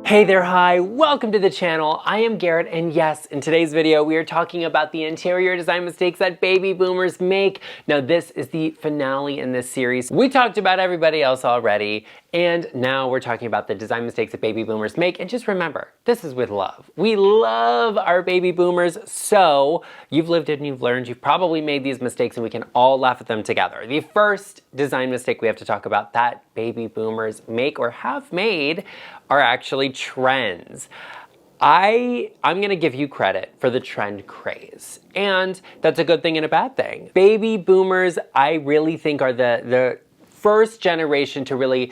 Hey there, hi, welcome to the channel. I am Garrett, and yes, in today's video, we are talking about the interior design mistakes that baby boomers make. Now, this is the finale in this series. We talked about everybody else already, and now we're talking about the design mistakes that baby boomers make. And just remember, this is with love. We love our baby boomers, so you've lived it and you've learned. You've probably made these mistakes, and we can all laugh at them together. The first design mistake we have to talk about that baby boomers make or have made are actually trends. I'm gonna give you credit for the trend craze, and that's a good thing and a bad thing. Baby boomers, I really think, are the first generation to really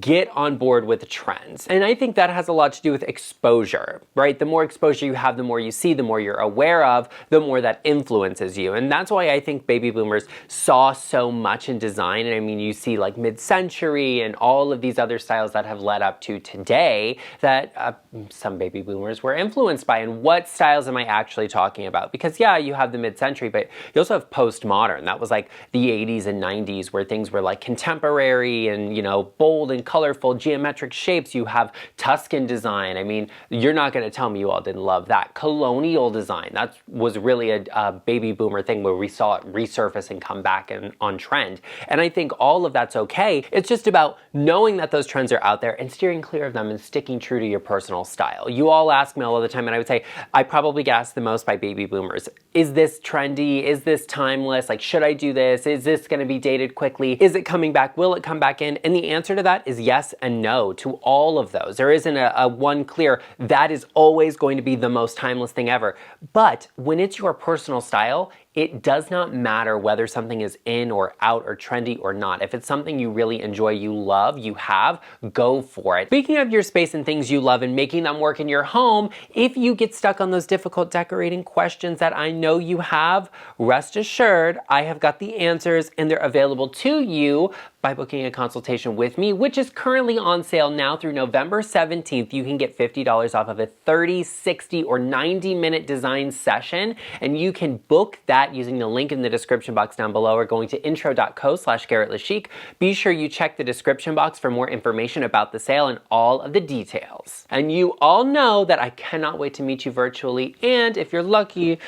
get on board with the trends. And I think that has a lot to do with exposure, right? The more exposure you have, the more you see, the more you're aware of, the more that influences you. And that's why I think baby boomers saw so much in design. And I mean, you see like mid-century and all of these other styles that have led up to today that some baby boomers were influenced by. And what styles am I actually talking about? Because yeah, you have the mid-century, but you also have postmodern. That was like the 80s and 90s where things were like contemporary and, you know, bold and colorful geometric shapes. You have Tuscan design. I mean, you're not going to tell me you all didn't love that. Colonial design, that was really a baby boomer thing where we saw it resurface and come back on trend. And I think all of that's okay. It's just about knowing that those trends are out there and steering clear of them and sticking true to your personal style. You all ask me all the time, and I would say, I probably get asked the most by baby boomers, is this trendy? Is this timeless? Like, should I do this? Is this going to be dated quickly? Is it coming back? Will it come back in? And the answer to that is yes and no to all of those. There isn't a one clear, that is always going to be the most timeless thing ever. But when it's your personal style, it does not matter whether something is in or out or trendy or not. If it's something you really enjoy, you love, you have, go for it. Speaking of your space and things you love and making them work in your home, if you get stuck on those difficult decorating questions that I know you have, rest assured, I have got the answers and they're available to you by booking a consultation with me, which is currently on sale now through November 17th. You can get $50 off of a 30, 60, or 90-minute design session, and you can book that using the link in the description box down below or going to intro.co/GarrettLeChic. Be sure you check the description box for more information about the sale and all of the details. And you all know that I cannot wait to meet you virtually, and if you're lucky,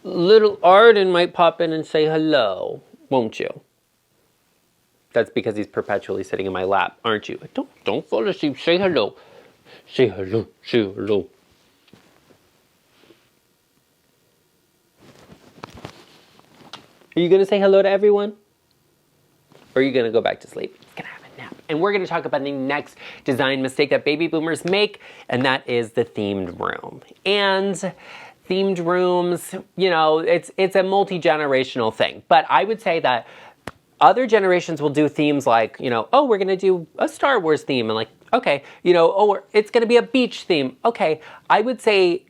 little Arden might pop in and say hello, won't you? That's because he's perpetually sitting in my lap, aren't you? Don't fall asleep. Say hello. Say hello. Say hello. Are you going to say hello to everyone? Or are you going to go back to sleep? He's going to have a nap. And we're going to talk about the next design mistake that baby boomers make, and that is the themed room. And themed rooms, you know, it's a multi-generational thing. But I would say that other generations will do themes like, you know, oh, we're going to do a Star Wars theme. And like, okay, you know, oh, it's going to be a beach theme. Okay, I would say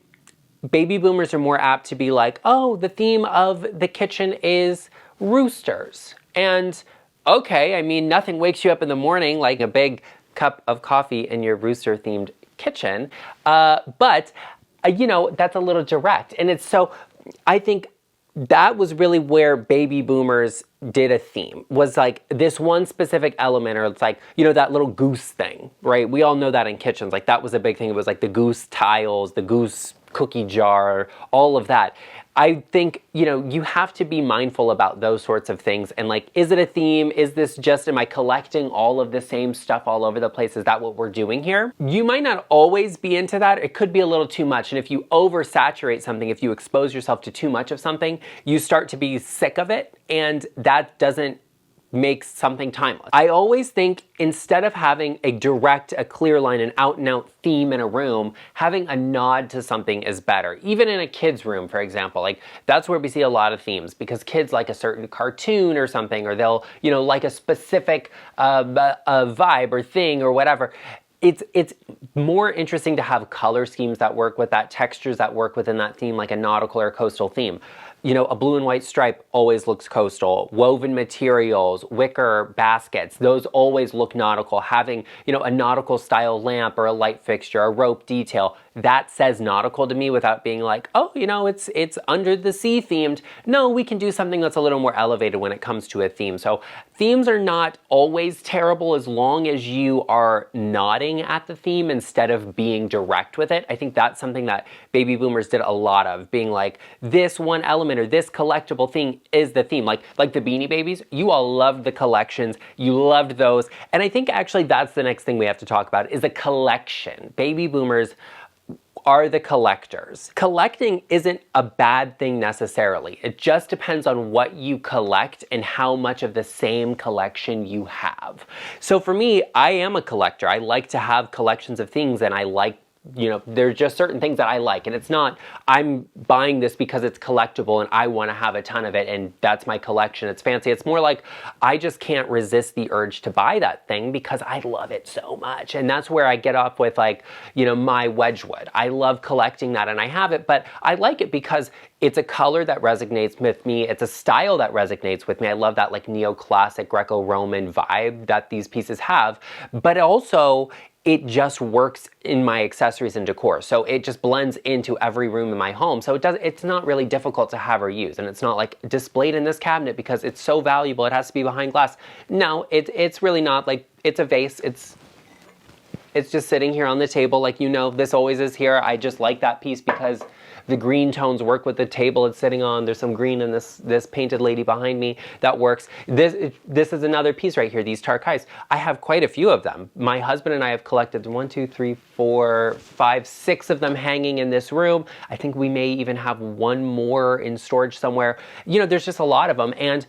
baby boomers are more apt to be like, oh, the theme of the kitchen is roosters. And okay, I mean, nothing wakes you up in the morning like a big cup of coffee in your rooster themed kitchen. But, you know, that's a little direct. And it's so, I think that was really where baby boomers did a theme, was like this one specific element, or it's like, you know, that little goose thing, right? We all know that in kitchens, like that was a big thing. It was like the goose tiles, the goose cookie jar, all of that. I think, you know, you have to be mindful about those sorts of things. And like, is it a theme? Is this just, am I collecting all of the same stuff all over the place? Is that what we're doing here? You might not always be into that. It could be a little too much. And if you oversaturate something, if you expose yourself to too much of something, you start to be sick of it. And that doesn't make something timeless. I always think instead of having a direct, a clear line, an out and out theme in a room, having a nod to something is better. Even in a kid's room, for example, like that's where we see a lot of themes because kids like a certain cartoon or something, or they'll, you know, like a specific vibe or thing or whatever. It's more interesting to have color schemes that work with that, textures that work within that theme, like a nautical or coastal theme. You know, a blue and white stripe always looks coastal. Woven materials, wicker baskets, those always look nautical. Having, you know, a nautical style lamp or a light fixture, a rope detail, that says nautical to me without being like, oh, you know, it's under the sea themed. No, we can do something that's a little more elevated when it comes to a theme. So themes are not always terrible as long as you are nodding at the theme instead of being direct with it. I think that's something that baby boomers did a lot of, being like, this one element or this collectible thing is the theme. Like the Beanie Babies, you all loved the collections, you loved those. And I think actually that's the next thing we have to talk about is a collection. Baby boomers are the collectors. Collecting isn't a bad thing necessarily. It just depends on what you collect and how much of the same collection you have. So for me, I am a collector. I like to have collections of things, and I like, you know, there's just certain things that I like, and it's not, I'm buying this because it's collectible and I want to have a ton of it and that's my collection, it's fancy. It's more like, I just can't resist the urge to buy that thing because I love it so much. And that's where I get off with, like, you know, my Wedgwood. I love collecting that and I have it, but I like it because it's a color that resonates with me. It's a style that resonates with me. I love that like neoclassic Greco-Roman vibe that these pieces have, but also it just works in my accessories and decor. So it just blends into every room in my home. So it's not really difficult to have or use. And it's not like displayed in this cabinet because it's so valuable, it has to be behind glass. No, it's really not. Like, it's a vase. It's just sitting here on the table. Like, you know, this always is here. I just like that piece because the green tones work with the table it's sitting on. There's some green in this painted lady behind me that works. This is another piece right here, these Tarkays. I have quite a few of them. My husband and I have collected 1, 2, 3, 4, 5, 6 of them hanging in this room. I think we may even have one more in storage somewhere. You know, there's just a lot of them, and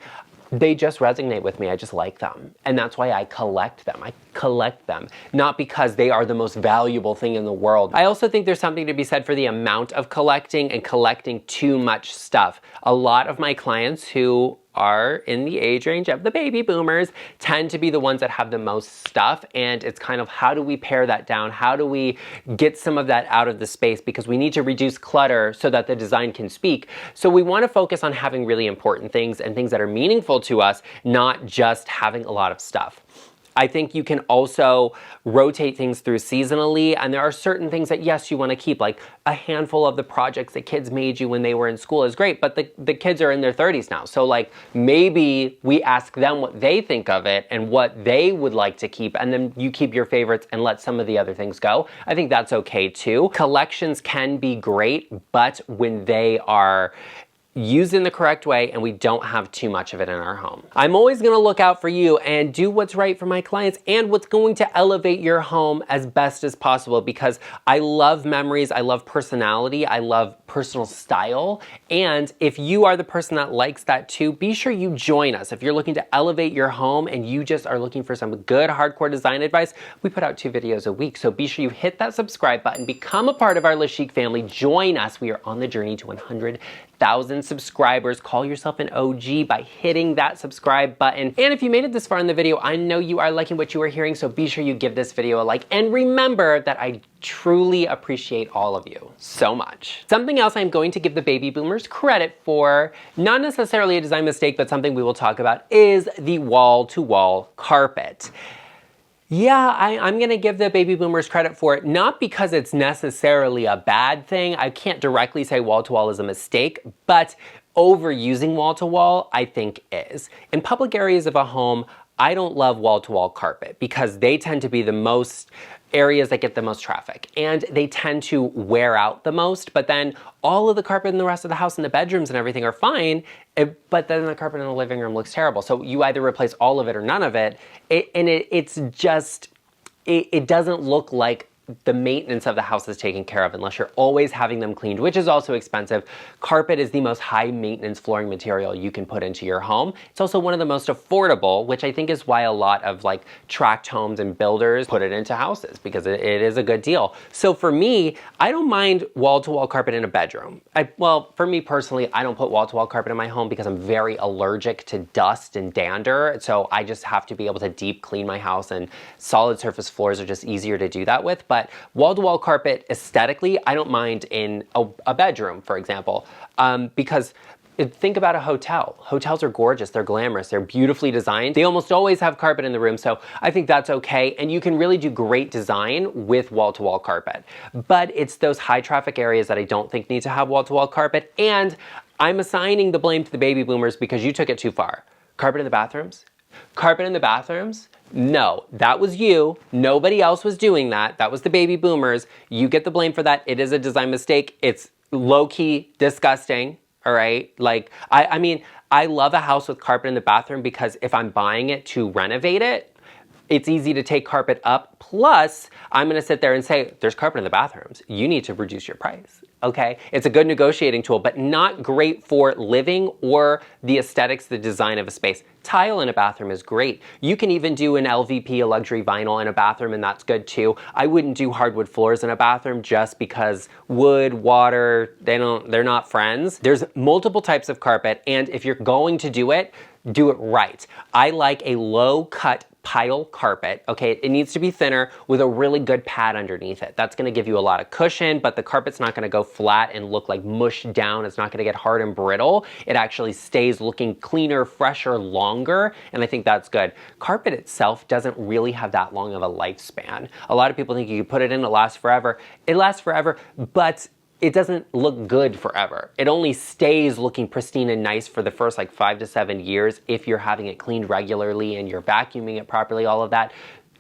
they just resonate with me. I just like them. And that's why I collect them. I collect them, not because they are the most valuable thing in the world. I also think there's something to be said for the amount of collecting and collecting too much stuff. A lot of my clients who are in the age range of the baby boomers tend to be the ones that have the most stuff, and it's kind of, how do we pare that down? How do we get some of that out of the space? Because we need to reduce clutter so that the design can speak. So we want to focus on having really important things and things that are meaningful to us, not just having a lot of stuff. I think you can also rotate things through seasonally, and there are certain things that, yes, you want to keep, like a handful of the projects that kids made you when they were in school is great, but the kids are in their 30s now. So like, maybe we ask them what they think of it and what they would like to keep, and then you keep your favorites and let some of the other things go. I think that's okay too. Collections can be great, but when they are used in the correct way and we don't have too much of it in our home. I'm always going to look out for you and do what's right for my clients and what's going to elevate your home as best as possible, because I love memories, I love personality, I love personal style. And if you are the person that likes that too, be sure you join us. If you're looking to elevate your home and you just are looking for some good hardcore design advice, we put out 2 videos a week. So be sure you hit that subscribe button, become a part of our GarrettLeChic family, join us. We are on the journey to 100,000 subscribers. Call yourself an OG by hitting that subscribe button. And if you made it this far in the video, I know you are liking what you are hearing, so be sure you give this video a like. And remember that I truly appreciate all of you so much. Something else I'm going to give the baby boomers credit for, not necessarily a design mistake, but something we will talk about, is the wall-to-wall carpet. Yeah, I'm gonna give the baby boomers credit for it, not because it's necessarily a bad thing. I can't directly say wall-to-wall is a mistake, but overusing wall-to-wall, I think, is. In public areas of a home, I don't love wall-to-wall carpet because they tend to be the most areas that get the most traffic, and they tend to wear out the most, but then all of the carpet in the rest of the house and the bedrooms and everything are fine, but then the carpet in the living room looks terrible. So you either replace all of it or none of it, it's just, it doesn't look like the maintenance of the house is taken care of unless you're always having them cleaned, which is also expensive. Carpet is the most high maintenance flooring material you can put into your home. It's also one of the most affordable, which I think is why a lot of like tract homes and builders put it into houses, because it is a good deal. So for me, I don't mind wall-to-wall carpet in a bedroom. Well, for me personally, I don't put wall-to-wall carpet in my home because I'm very allergic to dust and dander. So I just have to be able to deep clean my house, and solid surface floors are just easier to do that with. But wall-to-wall carpet aesthetically, I don't mind in a bedroom, for example, because think about a hotel. Hotels are gorgeous, they're glamorous, they're beautifully designed. They almost always have carpet in the room, so I think that's okay. And you can really do great design with wall-to-wall carpet. But it's those high traffic areas that I don't think need to have wall-to-wall carpet. And I'm assigning the blame to the baby boomers because you took it too far. Carpet in the bathrooms? Carpet in the bathrooms? No, that was you. Nobody else was doing that. That was the baby boomers. You get the blame for that. It is a design mistake. It's low-key disgusting, all right? Like, I mean, I love a house with carpet in the bathroom because if I'm buying it to renovate it, it's easy to take carpet up. Plus, I'm gonna sit there and say, there's carpet in the bathrooms. You need to reduce your price, okay? It's a good negotiating tool, but not great for living or the aesthetics, the design of a space. Tile in a bathroom is great. You can even do an LVP, a luxury vinyl in a bathroom, and that's good too. I wouldn't do hardwood floors in a bathroom just because wood, water, they're not friends. There's multiple types of carpet, and if you're going to do it right. I like a low cut pile carpet, okay? It needs to be thinner with a really good pad underneath it. That's gonna give you a lot of cushion, but the carpet's not gonna go flat and look like mush down. It's not gonna get hard and brittle. It actually stays looking cleaner, fresher, longer, and I think that's good. Carpet itself doesn't really have that long of a lifespan. A lot of people think you can put it in, it lasts forever. It lasts forever, but it doesn't look good forever. It only stays looking pristine and nice for the first like 5 to 7 years if you're having it cleaned regularly and you're vacuuming it properly, all of that.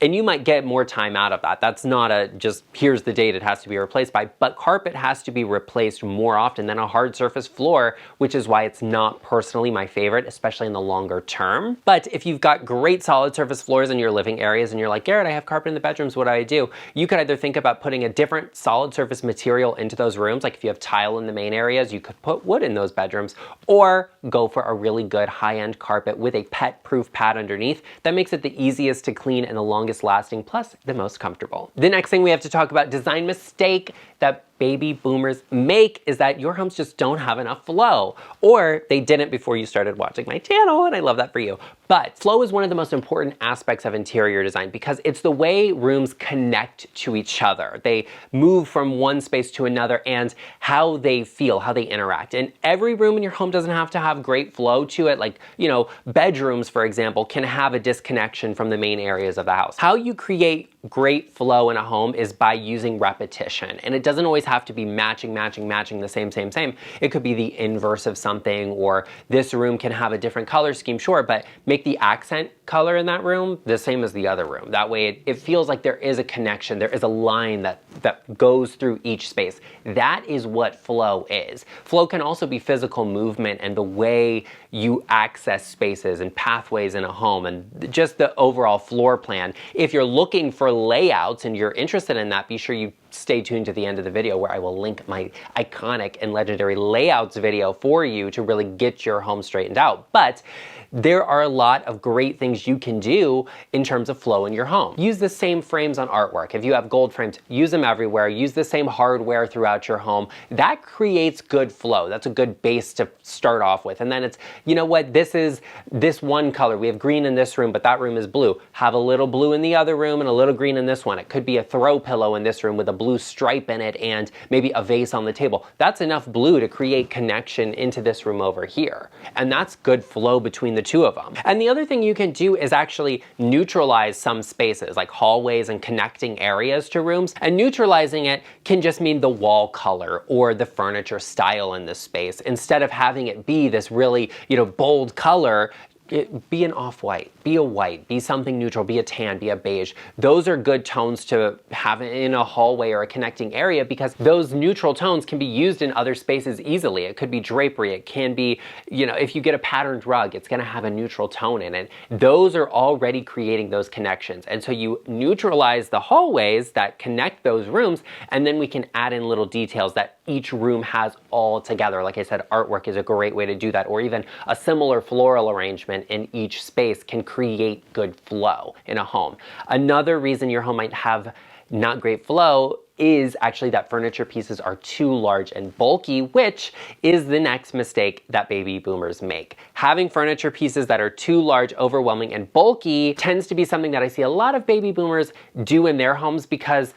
And you might get more time out of that. That's not a just here's the date it has to be replaced by, but carpet has to be replaced more often than a hard surface floor, which is why it's not personally my favorite, especially in the longer term. But if you've got great solid surface floors in your living areas and you're like, Garrett, I have carpet in the bedrooms, what do I do? You could either think about putting a different solid surface material into those rooms, like if you have tile in the main areas, you could put wood in those bedrooms, or go for a really good high-end carpet with a pet-proof pad underneath. That makes it the easiest to clean and the longest lasting, plus the most comfortable. The next thing we have to talk about, design mistake that baby boomers make, is that your homes just don't have enough flow, or they didn't before you started watching my channel, and I love that for you. But flow is one of the most important aspects of interior design because it's the way rooms connect to each other. They move from one space to another and how they feel, how they interact. And every room in your home doesn't have to have great flow to it. Like, you know, bedrooms, for example, can have a disconnection from the main areas of the house. How you create great flow in a home is by using repetition. And it doesn't always have to be matching the same. It could be the inverse of something, or this room can have a different color scheme, sure, but make the accent color in that room the same as the other room. That way it feels like there is a connection, there is a line that goes through each space. That is what flow is. Flow can also be physical movement and the way you access spaces and pathways in a home and just the overall floor plan. If you're looking for layouts and you're interested in that, be sure you stay tuned to the end of the video where I will link my iconic and legendary layouts video for you to really get your home straightened out. But there are a lot of great things you can do in terms of flow in your home. Use the same frames on artwork. If you have gold frames, use them everywhere. Use the same hardware throughout your home. That creates good flow. That's a good base to start off with. And then it's, you know what, this is this one color. We have green in this room, but that room is blue. Have a little blue in the other room and a little green in this one. It could be a throw pillow in this room with a blue stripe in it and maybe a vase on the table. That's enough blue to create connection into this room over here. And that's good flow between the two of them. And the other thing you can do is actually neutralize some spaces, like hallways and connecting areas to rooms. And neutralizing it can just mean the wall color or the furniture style in this space. Instead of having it be this really, you know, bold color, be an off-white, be a white, be something neutral, be a tan, be a beige. Those are good tones to have in a hallway or a connecting area because those neutral tones can be used in other spaces easily. It could be drapery, it can be, you know, if you get a patterned rug, it's gonna have a neutral tone in it. Those are already creating those connections. And so you neutralize the hallways that connect those rooms, and then we can add in little details that each room has all together. Like I said, artwork is a great way to do that, or even a similar floral arrangement in each space can create good flow in a home. Another reason your home might have not great flow is actually that furniture pieces are too large and bulky, which is the next mistake that baby boomers make. Having furniture pieces that are too large, overwhelming, and bulky tends to be something that I see a lot of baby boomers do in their homes because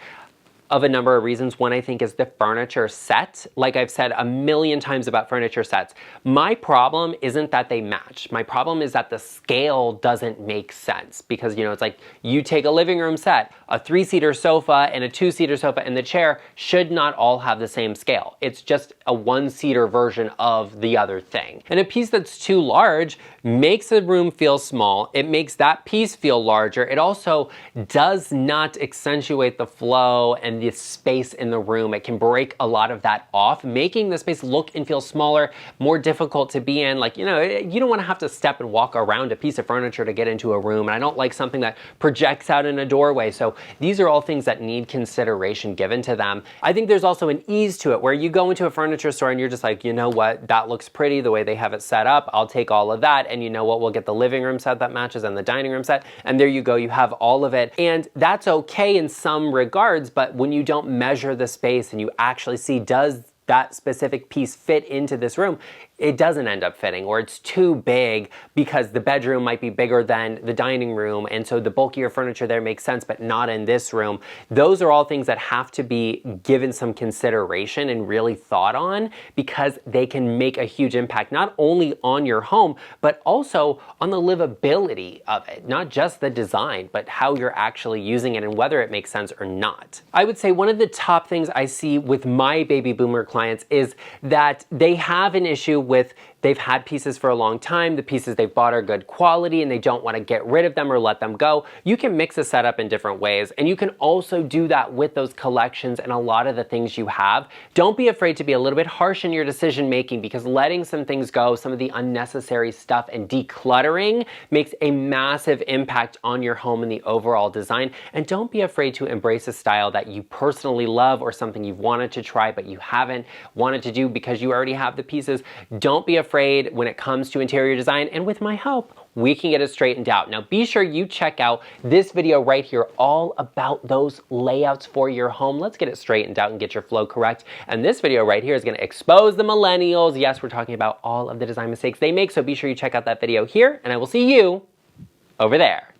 of a number of reasons. One, I think, is the furniture set. Like I've said a million times about furniture sets, my problem isn't that they match. My problem is that the scale doesn't make sense, because, you know, it's like you take a living room set, a 3-seater sofa and a 2-seater sofa, and the chair should not all have the same scale. It's just a 1-seater version of the other thing. And a piece that's too large makes the room feel small. It makes that piece feel larger. It also does not accentuate the flow and the space in the room. It can break a lot of that off, making the space look and feel smaller, more difficult to be in. Like, you know, you don't want to have to step and walk around a piece of furniture to get into a room. And I don't like something that projects out in a doorway. So these are all things that need consideration given to them. I think there's also an ease to it, where you go into a furniture store and you're just like, you know what, that looks pretty the way they have it set up. I'll take all of that. And you know what, we'll get the living room set that matches and the dining room set. And there you go, you have all of it. And that's okay in some regards, but when you don't measure the space and you actually see, does that specific piece fit into this room, it doesn't end up fitting, or it's too big because the bedroom might be bigger than the dining room, and so the bulkier furniture there makes sense, but not in this room. Those are all things that have to be given some consideration and really thought on, because they can make a huge impact, not only on your home, but also on the livability of it. Not just the design, but how you're actually using it and whether it makes sense or not. I would say one of the top things I see with my baby boomer clients is that they have an issue with, they've had pieces for a long time, the pieces they've bought are good quality, and they don't want to get rid of them or let them go. You can mix a setup in different ways, and you can also do that with those collections and a lot of the things you have. Don't be afraid to be a little bit harsh in your decision making, because letting some things go, some of the unnecessary stuff, and decluttering makes a massive impact on your home and the overall design. And don't be afraid to embrace a style that you personally love, or something you've wanted to try but you haven't wanted to do because you already have the pieces. Don't be afraid when it comes to interior design, and with my help, we can get it straightened out. Now, be sure you check out this video right here, all about those layouts for your home. Let's get it straightened out and get your flow correct. And this video right here is going to expose the millennials. Yes, we're talking about all of the design mistakes they make, so be sure you check out that video here, and I will see you over there.